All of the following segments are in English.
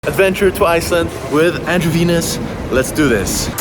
Adventure to Iceland with Andrew Venus. Let's do this.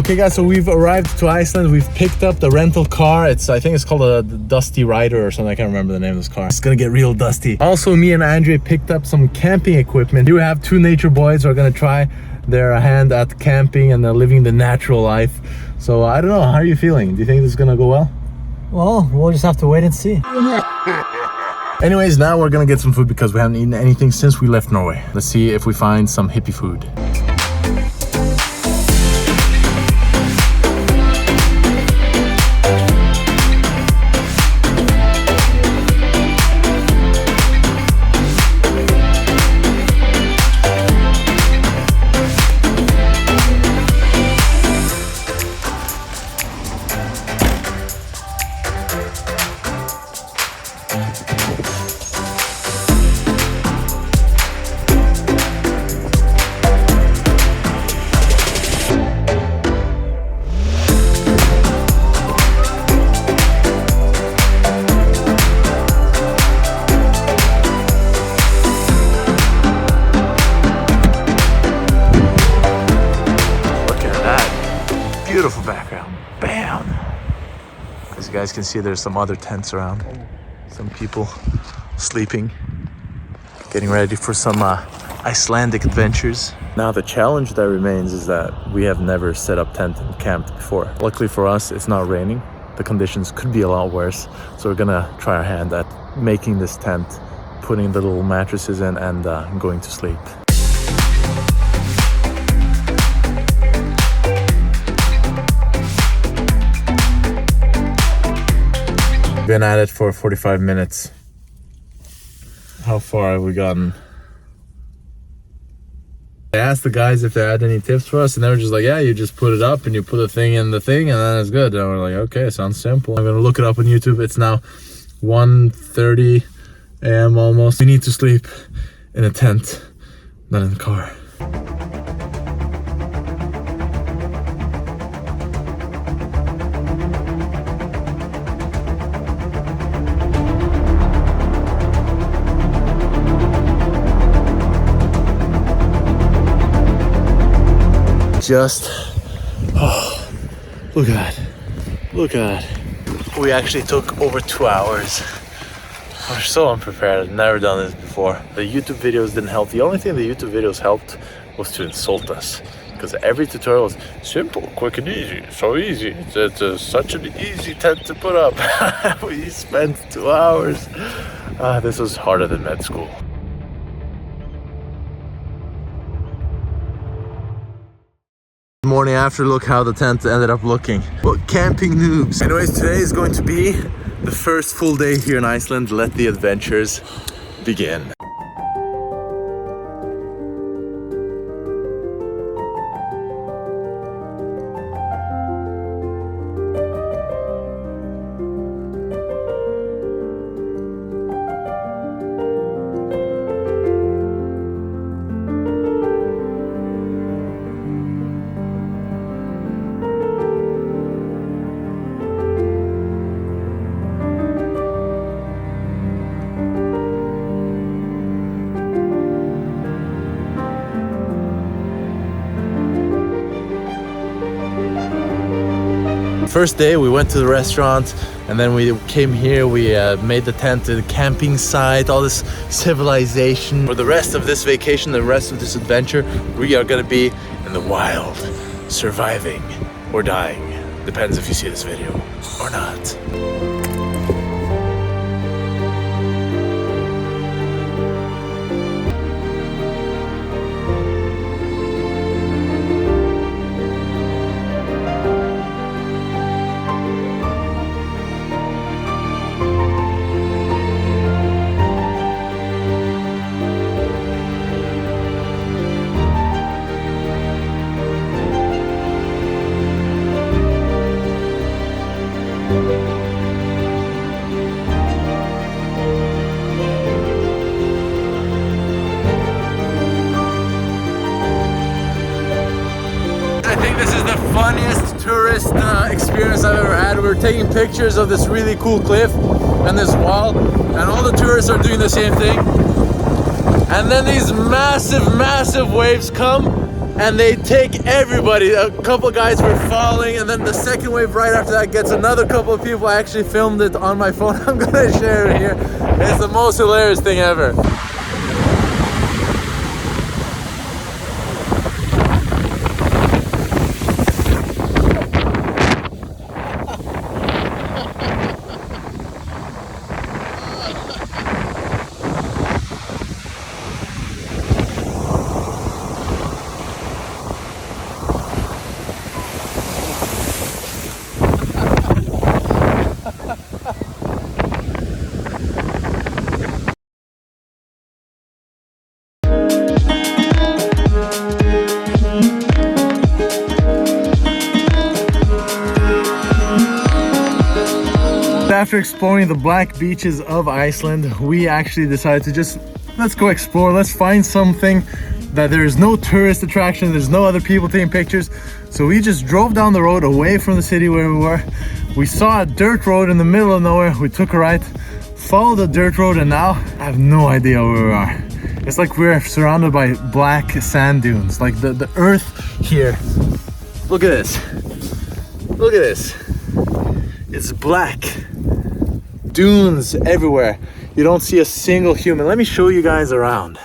Okay guys, so we've arrived to Iceland. We've picked up the rental car. I think it's called a Dusty Rider or something. I can't remember the name of this car. It's gonna get real dusty. Also, me and Andre picked up some camping equipment. You have two nature boys who are gonna try their hand at camping and living the natural life. So I don't know, how are you feeling? Do you think this is gonna go well? Well, we'll just have to wait and see. Anyways, now we're gonna get some food because we haven't eaten anything since we left Norway. Let's see if we find some hippie food. Beautiful background. Bam! As you guys can see, there's some other tents around. Some people sleeping, getting ready for some Icelandic adventures. Now the challenge that remains is that we have never set up tent and camped before. Luckily for us, it's not raining. The conditions could be a lot worse. So we're gonna try our hand at making this tent, putting the little mattresses in and going to sleep. Been at it for 45 minutes. How far have we gotten? I asked the guys if they had any tips for us, and they were just like, yeah, you just put it up and you put a thing in the thing and then it's good. And we're like, okay, sounds simple. I'm gonna look it up on YouTube. It's now 1:30 a.m. almost. We need to sleep in a tent, not in the car. Oh, look at that. We actually took over 2 hours. We're so unprepared. I've never done this before. The YouTube videos didn't help. The only thing the YouTube videos helped was to insult us, because every tutorial was simple, quick and easy. So easy. It's such an easy tent to put up. We spent 2 hours. This was harder than med school. Morning after, look how the tent ended up looking. What camping noobs. Anyways, today is going to be the first full day here in Iceland. Let the adventures begin. First day we went to the restaurant, and then we came here. We made the tent to the camping site, all this civilization. For the rest of this vacation, the rest of this adventure, we are gonna be in the wild, surviving or dying. Depends if you see this video or not. we were taking pictures of this really cool cliff and this wall, and all the tourists are doing the same thing. And then these massive waves come and they take everybody. A couple guys were falling, and then the second wave right after that gets another couple of people. I actually filmed it on my phone. I'm gonna share it here. It's the most hilarious thing ever. After exploring the black beaches of Iceland, we actually decided to let's go explore. Let's find something that there's no tourist attraction, there's no other people taking pictures. So we just drove down the road away from the city where we were. We saw a dirt road in the middle of nowhere. We took a right, followed the dirt road, and now I have no idea where we are. It's like we're surrounded by black sand dunes, like the earth here. Look at this. Look at this. It's black. Dunes everywhere. You don't see a single human. Let me show you guys around.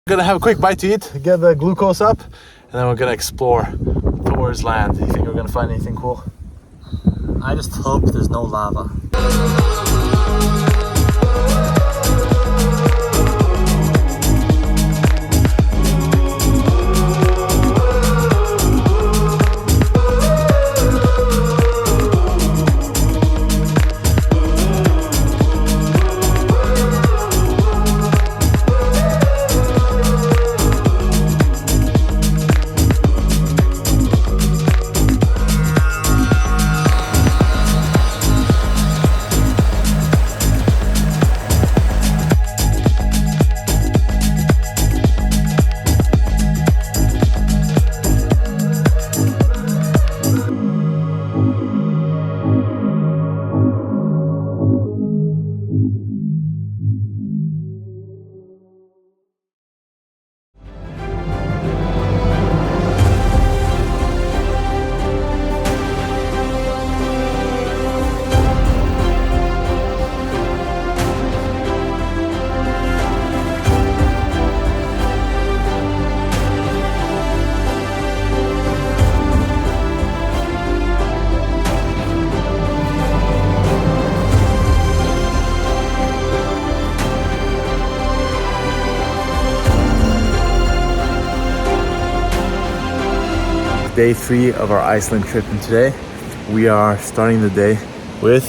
Gonna have a quick bite to eat, get the glucose up, and then we're gonna explore Thor's land. Do you think we're gonna find anything cool? I just hope there's no lava. Day 3 of our Iceland trip, and today we are starting the day with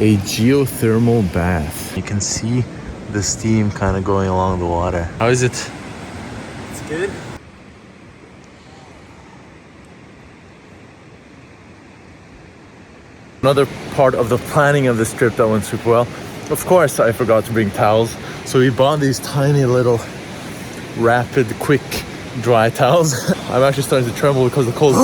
a geothermal bath. You can see the steam kind of going along the water. How is it? It's good. Another part of the planning of this trip that went super well. Of course, I forgot to bring towels, so we bought these tiny little rapid, quick dry towels. I'm actually starting to tremble because of the cold.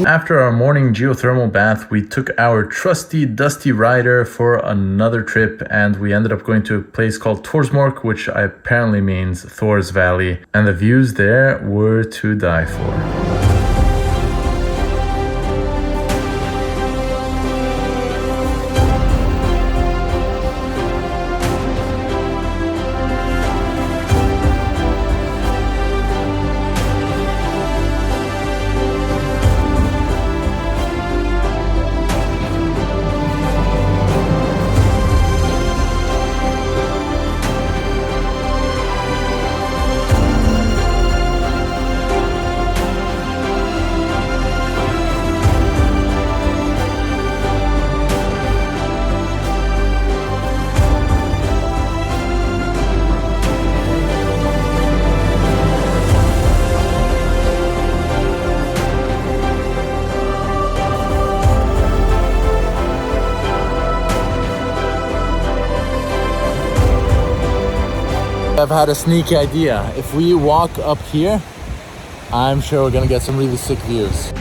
After our morning geothermal bath, we took our trusty dusty rider for another trip, and we ended up going to a place called Torsmork, which apparently means Thor's Valley, and the views there were to die for. I've had a sneaky idea. If we walk up here, I'm sure we're gonna get some really sick views.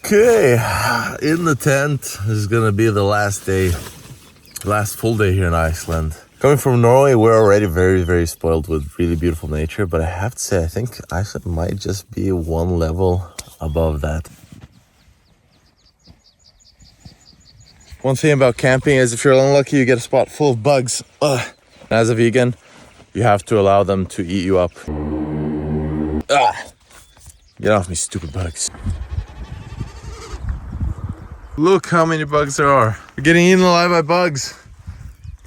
Okay, in the tent. This is gonna be the last day, last full day here in Iceland. Coming from Norway, we're already very spoiled with really beautiful nature, but I have to say, I think Iceland might just be one level above that. One thing about camping is if you're unlucky, you get a spot full of bugs. Ugh. As a vegan, you have to allow them to eat you up. Get off me, stupid bugs. Look how many bugs there are. We're getting eaten alive by bugs.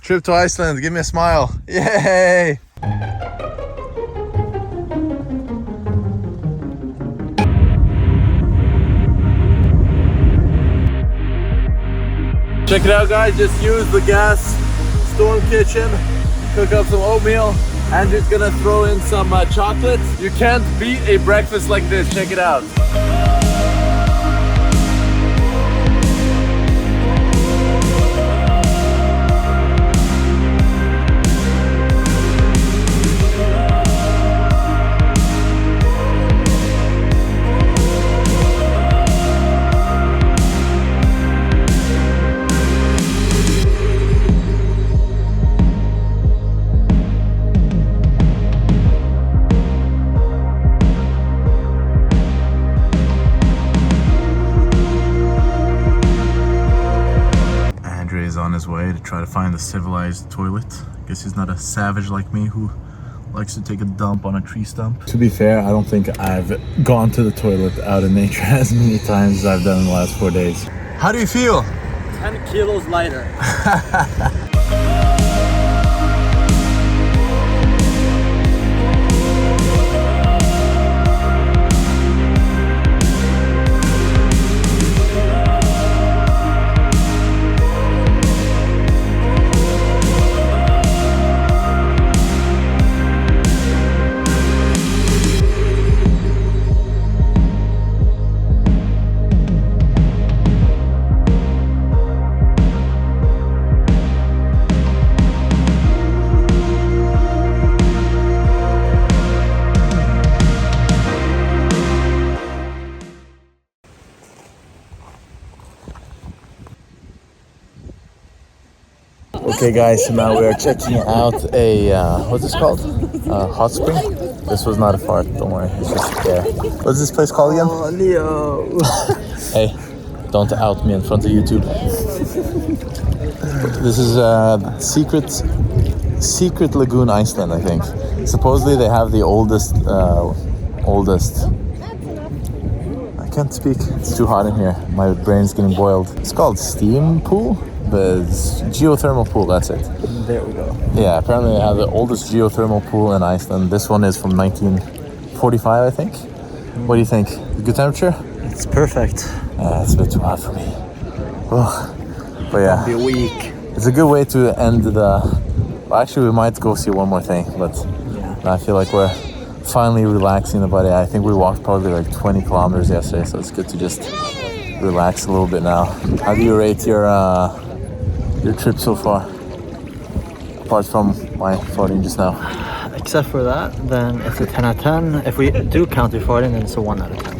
Trip to Iceland, give me a smile. Yay! Check it out, guys. Just use the gas storm kitchen. Cook up some oatmeal. Andrew's gonna throw in some chocolate. You can't beat a breakfast like this. Check it out. On his way to try to find a civilized toilet. Guess he's not a savage like me who likes to take a dump on a tree stump. To be fair, I don't think I've gone to the toilet out in nature as many times as I've done in the last 4 days. How do you feel? 10 kilos lighter. Okay guys, so now we are checking out a, what's this called? Hot spring? This was not a fart, don't worry, it's just there. What's this place called again? Oh, Leo. Hey, don't out me in front of YouTube. This is Secret Lagoon, Iceland, I think. Supposedly they have the oldest, I can't speak, it's too hot in here. My brain's getting boiled. It's called steam pool, but it's geothermal pool, that's it. There we go. Yeah, apparently they have the oldest geothermal pool in Iceland. This one is from 1945, I think. What do you think? Good temperature? It's perfect. It's a bit too hot for me. Ugh. But yeah, Be a week. it's a good way to end the... Well, actually, we might go see one more thing, but Yeah. I feel like we're finally relaxing the body. I think we walked probably like 20 kilometers yesterday, so it's good to just relax a little bit now. How do you rate your trip so far? Apart from my farting just now. Except for that, then it's a 10 out of 10. If we do count your farting, then it's a 1 out of 10.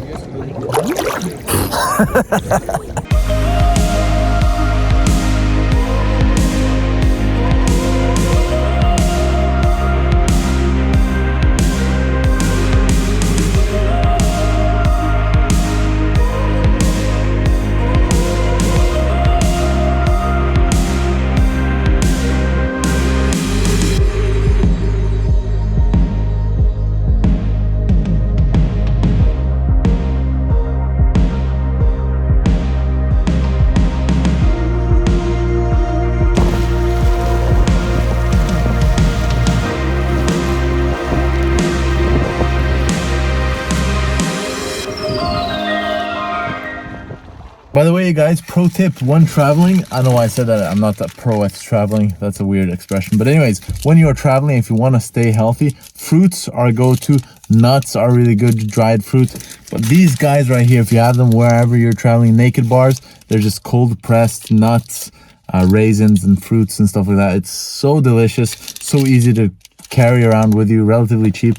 By the way, guys, pro tip when traveling, I know I said that I'm not that pro at traveling, that's a weird expression, but anyways, when you are traveling, if you want to stay healthy, fruits are a go-to, nuts are really good, dried fruit, but these guys right here, if you have them wherever you're traveling, naked bars, they're just cold pressed nuts, raisins and fruits and stuff like that. It's so delicious, so easy to carry around with you, relatively cheap.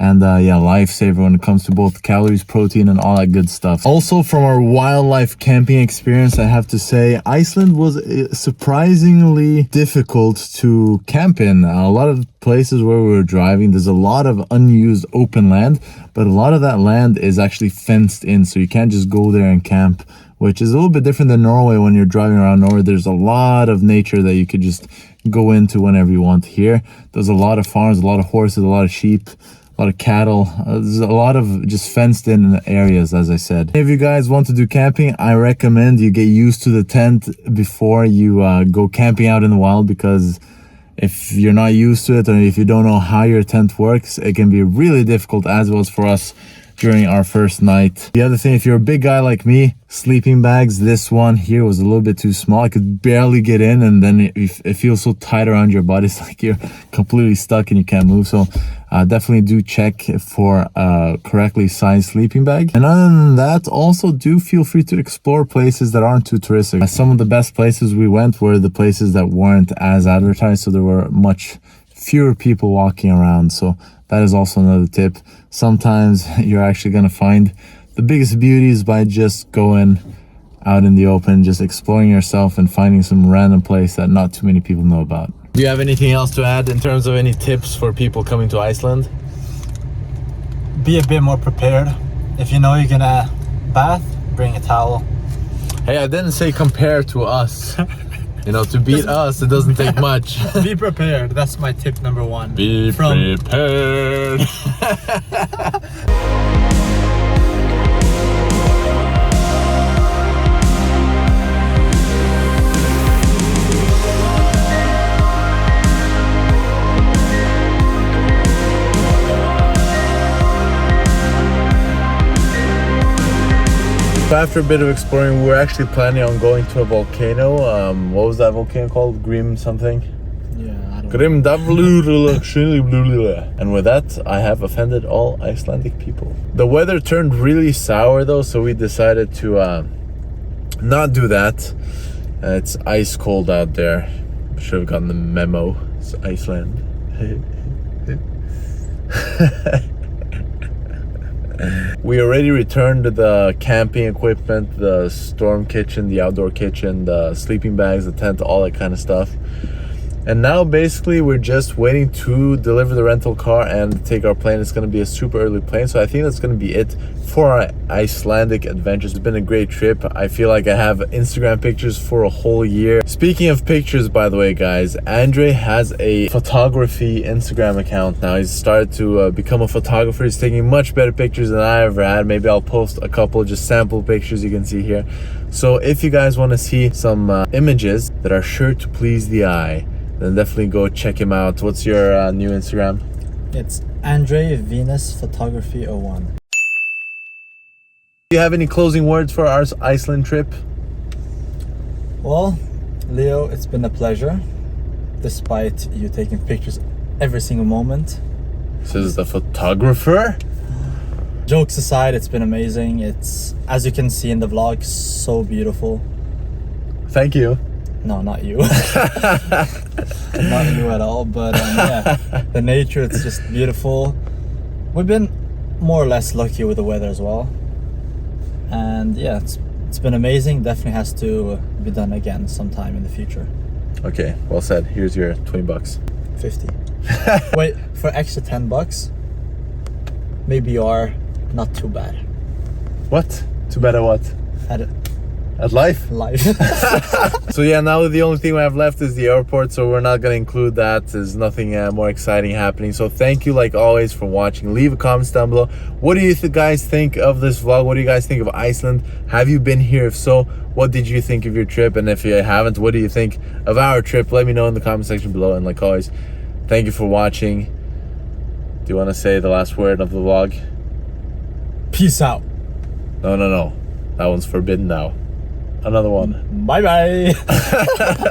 And yeah, lifesaver when it comes to both calories, protein, and all that good stuff. Also, from our wildlife camping experience, I have to say, Iceland was surprisingly difficult to camp in. A lot of places where we were driving, there's a lot of unused open land, but a lot of that land is actually fenced in, so you can't just go there and camp, which is a little bit different than Norway. When you're driving around Norway, there's a lot of nature that you could just go into whenever you want. Here, there's a lot of farms, a lot of horses, a lot of sheep, a lot of cattle. There's a lot of just fenced in areas, as I said. If you guys want to do camping, I recommend you get used to the tent before you go camping out in the wild, because if you're not used to it, or if you don't know how your tent works, it can be really difficult, as it was for us during our first night. The other thing, if you're a big guy like me, sleeping bags, this one here was a little bit too small. I could barely get in, and then it feels so tight around your body. It's like you're completely stuck and you can't move. So definitely do check for a correctly sized sleeping bag. And other than that, also do feel free to explore places that aren't too touristic. Some of the best places we went were the places that weren't as advertised, so there were much fewer people walking around. So that is also another tip. Sometimes you're actually going to find the biggest beauties by just going out in the open, just exploring yourself and finding some random place that not too many people know about. Do you have anything else to add in terms of any tips for people coming to Iceland? Be a bit more prepared. If you know you're gonna bath, bring a towel. Hey, I didn't say compare to us. You know, to beat us, it doesn't take much. Be prepared. That's my tip number 1. Be prepared. After a bit of exploring, we were actually planning on going to a volcano. What was that volcano called? Grim something? Yeah, I don't Grim And with that, I have offended all Icelandic people. The weather turned really sour though, so we decided to not do that. It's ice cold out there. Should have gotten the memo. It's Iceland. We already returned the camping equipment, the storm kitchen, the outdoor kitchen, the sleeping bags, the tent, all that kind of stuff. And now basically we're just waiting to deliver the rental car and take our plane. It's going to be a super early plane, so I think that's going to be it for our Icelandic adventures. It's been a great trip. I feel like I have Instagram pictures for a whole year. Speaking of pictures, by the way, guys, Andre has a photography Instagram account now. He's started to become a photographer. He's taking much better pictures than I ever had. Maybe I'll post a couple just sample pictures you can see here. So if you guys want to see some images that are sure to please the eye, then definitely go check him out. What's your new Instagram? It's Andre Venus Photography 01. Do you have any closing words for our Iceland trip? Well, Leo, it's been a pleasure, despite you taking pictures every single moment. Says the photographer. Jokes aside, it's been amazing. It's, as you can see in the vlog, so beautiful. Thank you. No, not you. Not you at all, but yeah, the nature, it's just beautiful. We've been more or less lucky with the weather as well. And yeah, it's been amazing. Definitely has to be done again sometime in the future. Okay, well said. Here's your 20 bucks. 50. Wait, for extra 10 bucks, maybe you are not too bad. What? Too bad at what? At life? Life. So yeah, now the only thing we have left is the airport, so we're not going to include that. There's nothing more exciting happening. So thank you like always for watching. Leave a comment down below. What do you guys think of this vlog? What do you guys think of Iceland? Have you been here? If so, what did you think of your trip? And if you haven't, what do you think of our trip? Let me know in the comment section below. And like always, thank you for watching. Do you want to say the last word of the vlog? Peace out. No. That one's forbidden now. Another one. Bye bye.